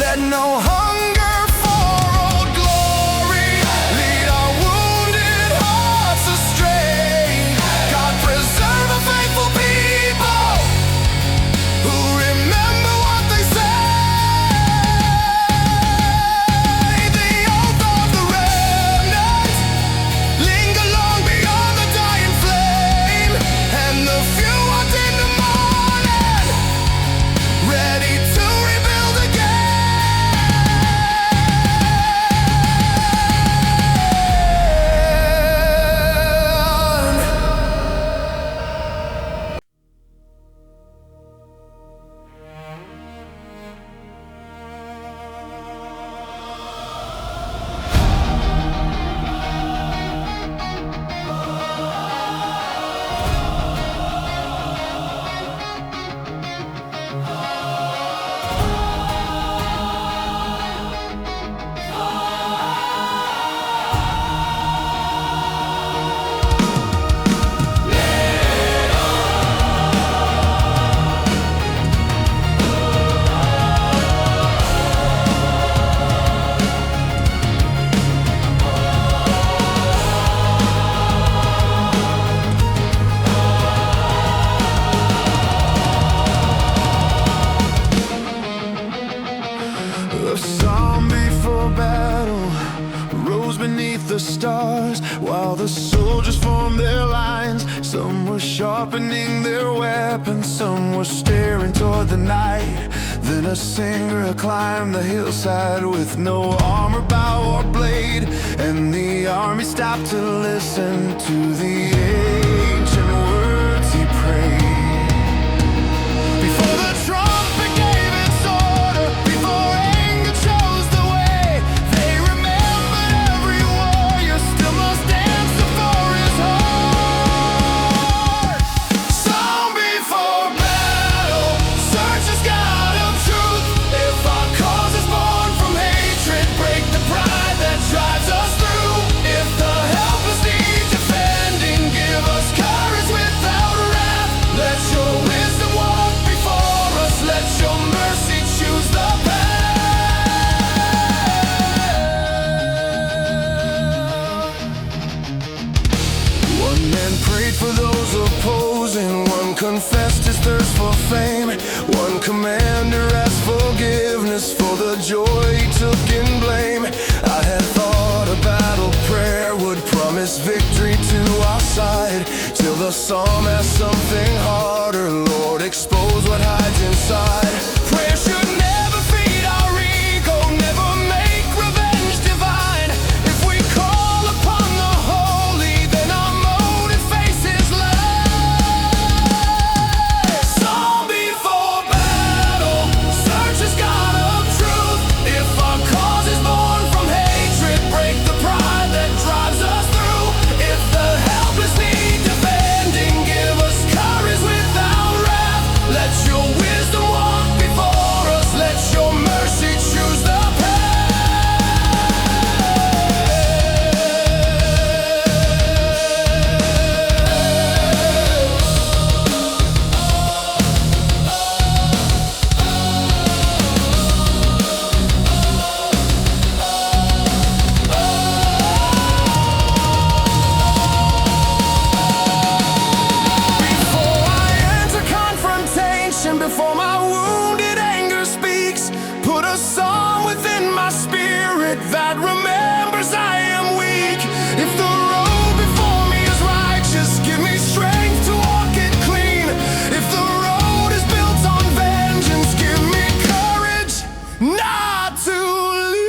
Speaker 1: Let no hunger for old glory lead our wounded hearts astray. God preserve a faithful people who remember what they say. The oath of the remnant linger long beyond the dying flame, and the few walked in the morning, ready to rebuild again. A psalm before battle rose beneath the stars, while the soldiers formed their lines. Some were sharpening their weapons, some were staring toward the night. Then a singer climbed the hillside with no armor, bow, or blade, and the army stopped to listen to the ancient words he prayed. Before the trumpet gave its order, before anger chose the way, they remembered every warrior still must answer for his heart. Song before battle, search as God of truth. If our cause is born from hatred, break the pride that drives us through. If the helpless need defending, give us courage without wrath. Let your wisdom walk before us, let your mercy choose the path. One man prayed for those opposing, one confessed his thirst for fame, one commander asked forgiveness for the joy he took in blame. I had thought a battle prayer would promise victory to our side, till the psalm asked something harder. Lord, expose what hides inside. Prayer should never feed our ego, never make revenge divine. If we call upon the holy, then our motive faces light. Psalm before battle, search as God of truth. If our cause is born from hatred, break the pride that drives us through. If the helpless need defending, give us courage without wrath. Let your wisdom walk before us, let your mercy choose the Before I enter confrontation, before my wounded anger speaks, put a song within my spirit that remembers I am weak. If the road before me is righteous, give me strength to walk it clean. If the road is built on vengeance, give me courage not to leave.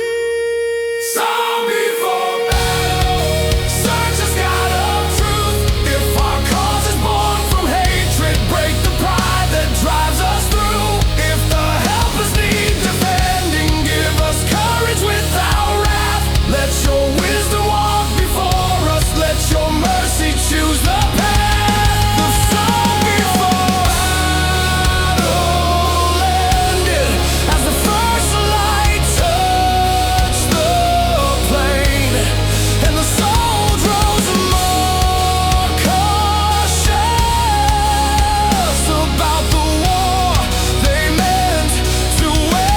Speaker 1: Song before battle, search as God of truth. If our cause is born from hatred, break the pride that drives us through. If the helpless need defending, give us courage without wrath. Let your wisdom walk before us, let your mercy choose the path. The song before battle ended as the first light touched the plain, and the soldiers more cautious about the war they meant to wage.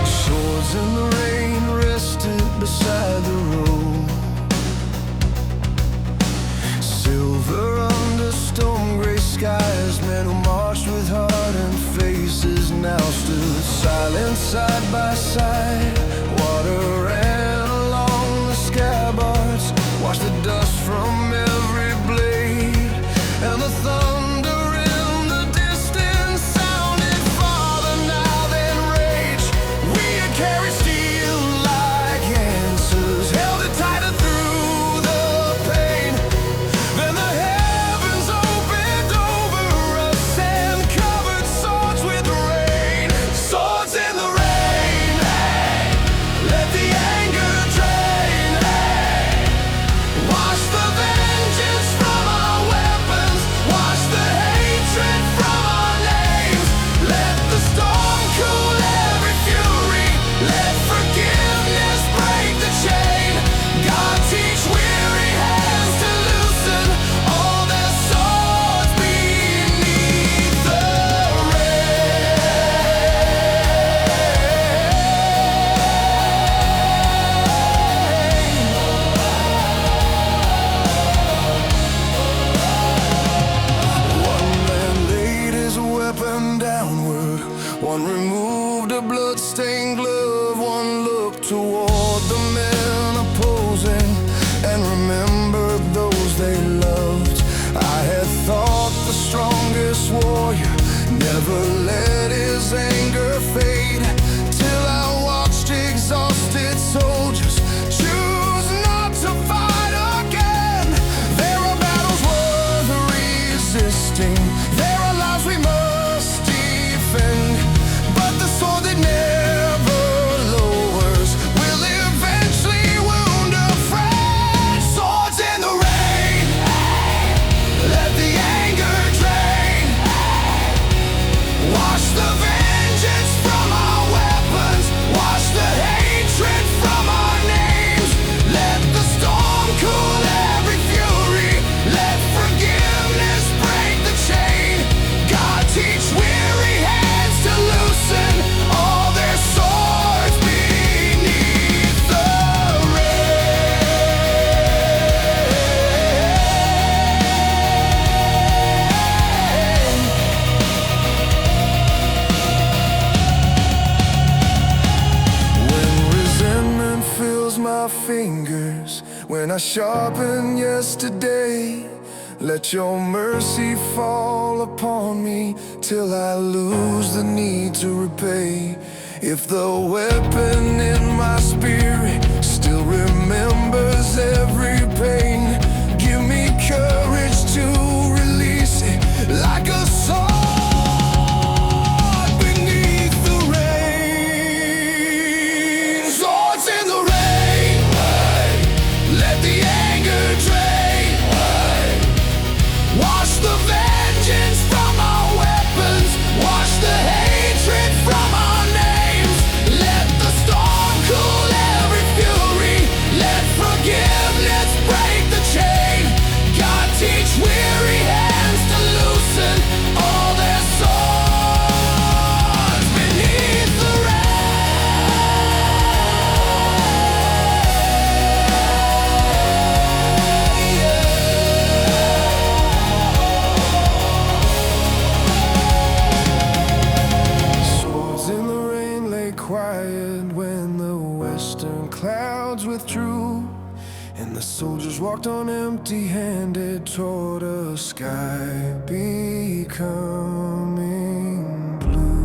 Speaker 1: Swords in the rain rested beside the road. Silver under storm gray skies, men who marched with hardened faces now stood silent side by side. Water ran along the scabbards, washed the dust from every blade, and the thunder in the distance sounded farther now than rage. We had carried steel like answers, held it tighter through the pain. Then the heavens opened over us and covered swords with rain. Swords in the rain, hey. Let the anger drain, hey. Wash never let his anger fade, till I watched exhausted soldiers choose not to fight again. There are battles worth resisting, there are lives we must defend, but the sword that never lowers will eventually wound a friend. Swords in the rain, let the anger drain. Wash the vengeance from our weapons, wash the hatred from our names. Let the storm cool every fury, let forgiveness break the chain. God, teach weary hands to loosen all their swords beneath the When resentment fills my fingers, when I sharpen yesterday, let your mercy fall upon me till I lose the need to repay. If the weapon in my spirit still remembers every pain, give me courage to release it like a sword beneath the rain. Swords in the rain, let the anger drain. Wash the vengeance from our weapons, wash the hatred from our names. Let the storm cool every fury, let forgiveness break the chain. God, teach weary hands to loosen all their swords beneath the Swords in the rain lay quiet when the western clouds withdrew, and the soldiers walked on empty-handed toward a sky becoming blue.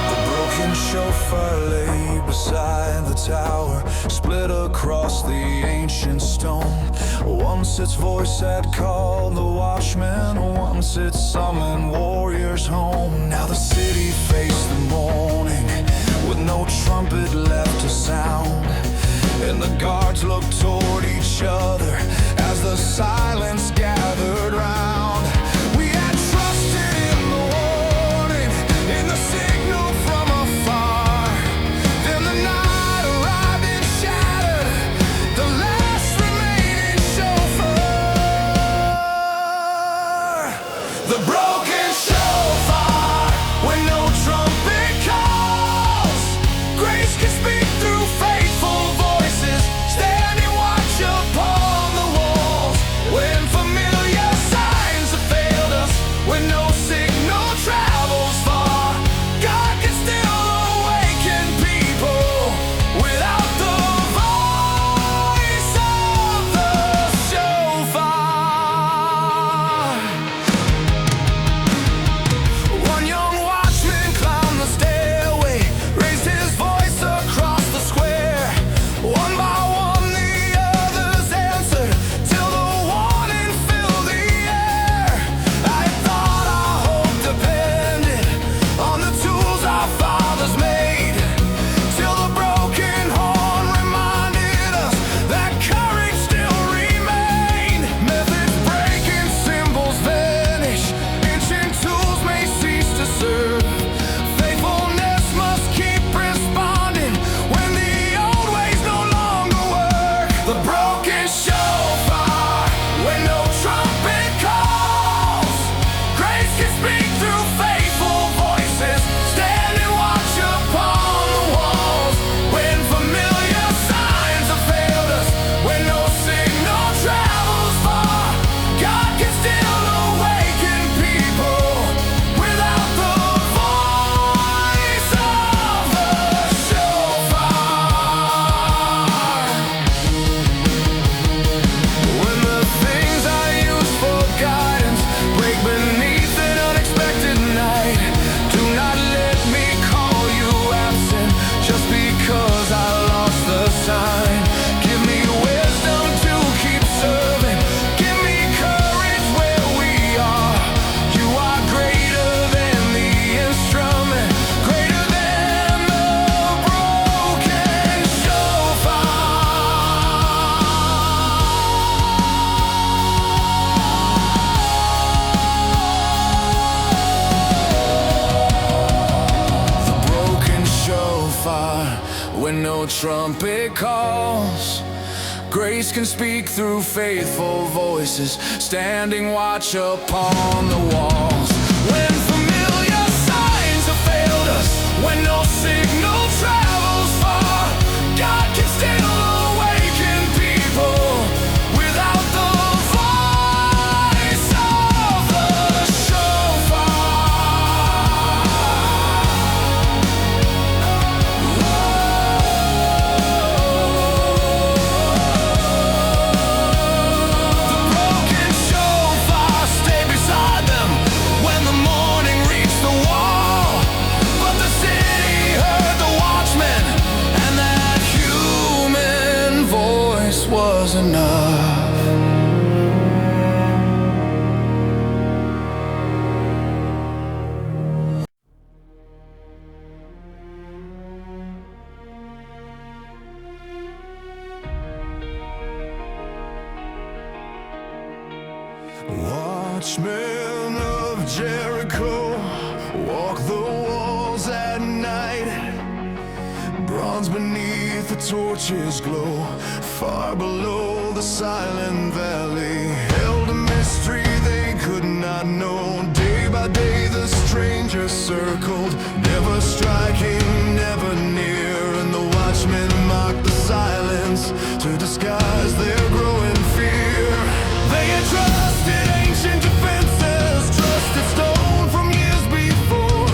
Speaker 1: The broken shofar lay beside the tower, split across the ancient stone. Once its voice had called the watchmen, once it summoned warriors home. Now the city faced the morning with no trumpet left to sound, and the guards looked toward each other as the silence gathered round. We had trusted in the warning, in the signal from afar. Then the night arrived and shattered the last remaining shofar. The broken shofar, when no trumpet calls, grace can speak through faithful voices, standing watch upon the walls. When familiar trumpet calls. Grace can speak through faithful voices, standing watch upon the walls. When familiar signs have failed us, when no signal travels far, God can still awaken people without the voice of the shofar. The broken shofar stayed beside them when the morning reached the wall. But the city heard the watchmen, and that human voice was enough. Watchmen of Jericho walk the walls at night. Bronze beneath the torches glow, far below the silent valley. Held a mystery they could not know. Day by day the strangers circled, never striking, never near. And the watchmen mocked the silence to disguise their growing fear. They had trusted ancient defenses, trusted stone from years before,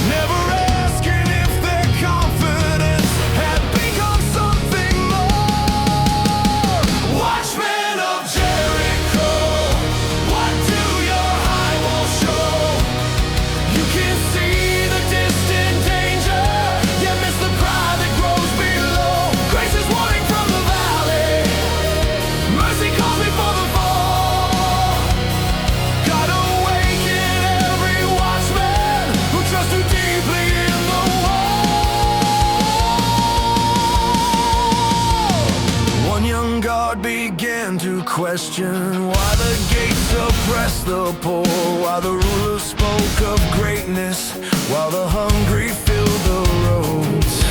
Speaker 1: never asking if their confidence had become something more. Watchmen of Jericho, what do your high walls show? You can see the distant danger, yet miss the pride that grows below. Grace is warning from the valley, mercy calls before the fall. God awaken every watchman who trusts too deeply in the wall. One young guard began to question why the gates oppressed the poor, why the rulers spoke of greatness, while the hungry filled the roads.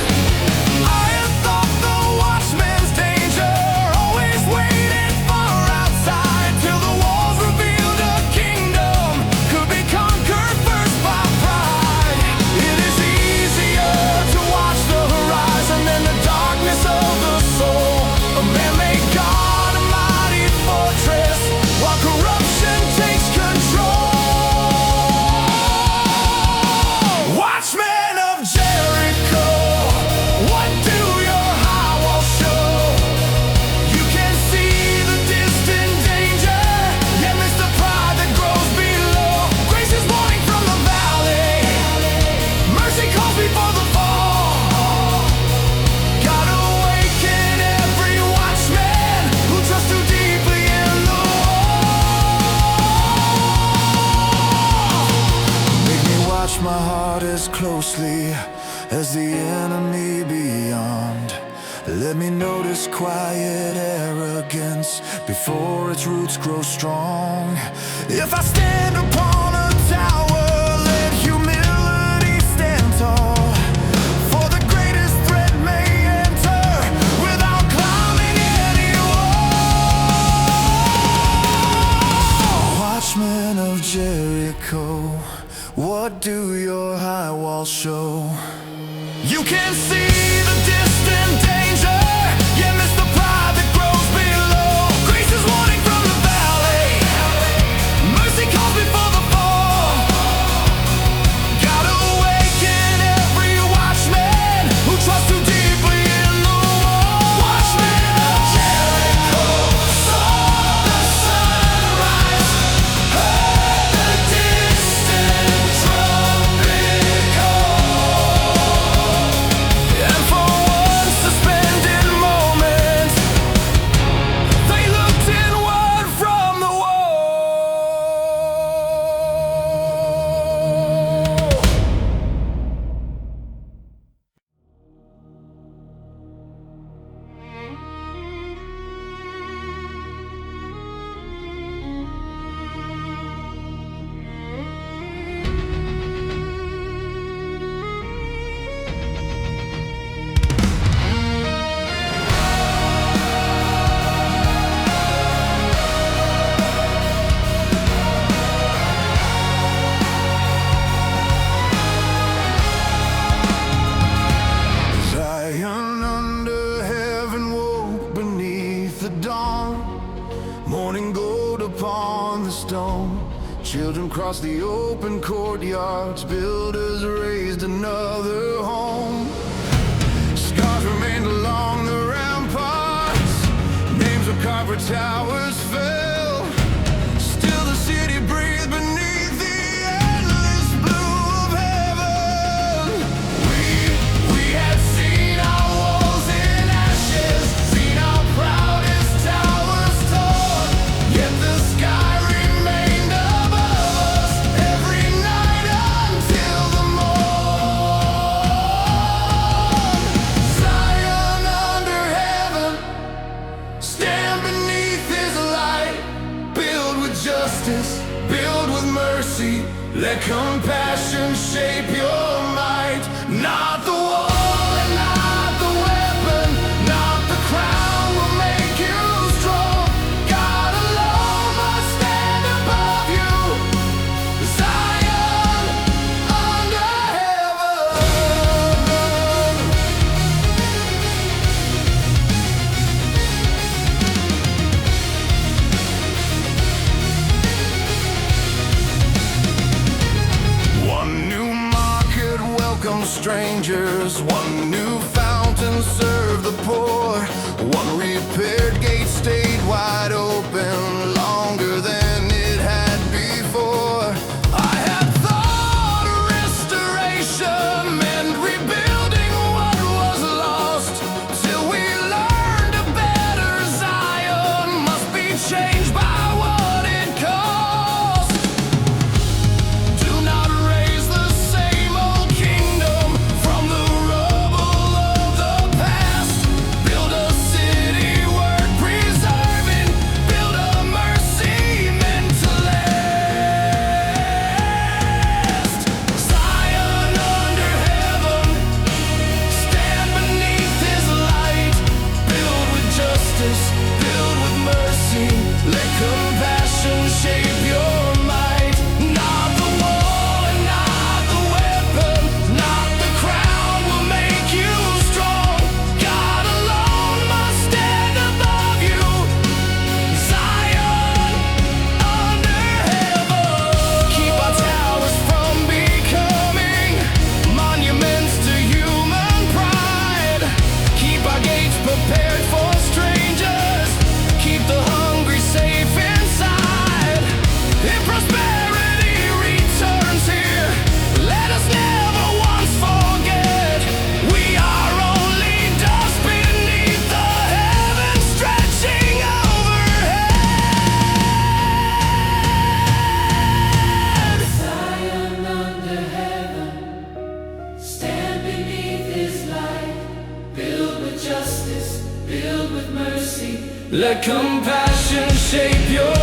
Speaker 1: I had thought the watchman's danger always waited far outside, till the walls revealed a kingdom could be conquered first by pride. It is easier to watch the horizon than the darkness of the soul. A man made God a mighty fortress, while corruption takes control. Watchmen of Jericho, what do your high walls show? You can see the distant danger, yet miss the pride that grows below. Grace is warning from the valley, mercy calls before the fall. God awaken every watchman who trusts too deeply in the wall. Make me watch my heart as closely as the enemy beyond. Let me notice quiet arrogance before its roots grow strong. If I stand upon a tower, let humility stand tall. For the greatest threat may enter without climbing any wall. Watchmen of Jericho, what do your high walls show? You can see the distant danger, yet miss the pride that grows below. Grace is warning from the valley, mercy calls before the fall. God awaken every watchman who trusts too deeply in the wall. Watchmen of Jericho saw the sunrise, heard the distant trumpet call, and for on the stone. Children crossed the open courtyards. Builders raised another home. Scars remained along the ramparts. Names of conquered towers fell. Still the city breathed beneath the endless blue of heaven. We had seen our walls in ashes, seen our proudest towers torn. Yet the sky remained above us every night until the morn. Zion under heaven, stand beneath his light. Build with justice, build with mercy. Let compassion shape your might. Not the wall and not the weapon, not the crown will make you strong. God alone must stand above you. Zion under heaven. One new market welcomed strangers. One new fountain served the poor. One repaired gate stayed wide open longer than it had before. I had thought restoration meant rebuilding what was lost. Till we learned a better Zion must be changed by what it cost. Do not raise the same old kingdom from the rubble of the past. Build a city worth preserving. Build a mercy meant to last. Zion under heaven, stand beneath his light. Build with justice, build with mercy. Let compassion shape your might. Not the wall and not the weapon, not the crown will make you strong. God alone must stand above you. Zion under heaven. Keep our towers from becoming monuments to human pride. Keep our gates prepared for strangers. Keep the hungry safe inside. If prosperity returns here, let us never once forget we are only dust beneath the heavens stretching overhead.
Speaker 3: Zion under heaven, stand beneath his light. Build with justice, build with mercy.
Speaker 1: Let compassion shape your